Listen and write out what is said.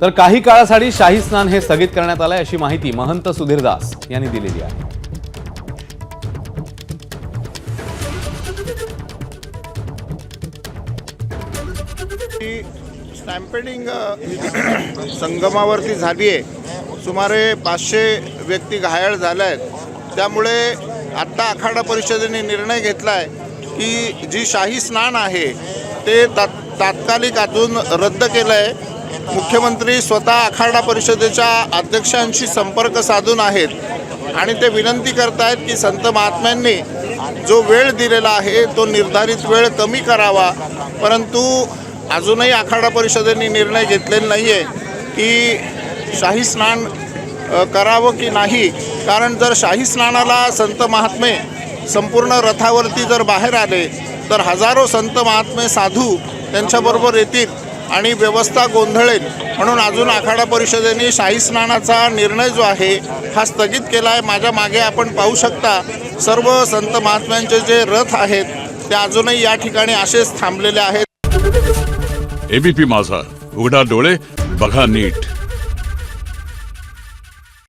तर काही काळासाठी शाही स्नान हे स्थगित करण्यात आलंय अशी माहिती महंत सुधीरदास यांनी दिलेली आहे। स्टॅम्पेडिंग संगमावरती झाली आहे। सुमारे 500 व्यक्ती घायल झाल्या आहेत। त्यामुळे आत्ता आखाडा परिषदेने निर्णय घेतला आहे की जी शाही स्नान आहे ते तात्कालिक अजून रद्द केलं आहे। मुख्यमंत्री स्वतः आखाडा परिषदेच्या अध्यक्षांशी संपर्क साधून आहेत आणि ते विनंती करत आहेत की संत महात्म्यांनी जो वेळ दिलेला आहे तो निर्धारित वेळ कमी करावा। परंतु अजूनही आखाडा परिषदेने निर्णय घेतलेला नाही आहे की शाही स्नान करावं की नाही। कारण जर शाही स्नानाला संत महात्मे संपूर्ण रथावरती जर बाहेर आले तर हजारो संत महात्मे साधू त्यांच्याबरोबर येतील आणि व्यवस्था गोंधळेल। म्हणून अजून आखाडा परिषदेने शाही स्नानाचा निर्णय जो आहे हा स्थगित केला आहे। माझ्या मागे आपण पाहू शकता सर्व संत महात्म्यांचे जे रथ आहेत ते अजूनही या ठिकाणी असेच थांबलेले आहेत। एबीपी माझा, उघडा डोळे बघा नीट।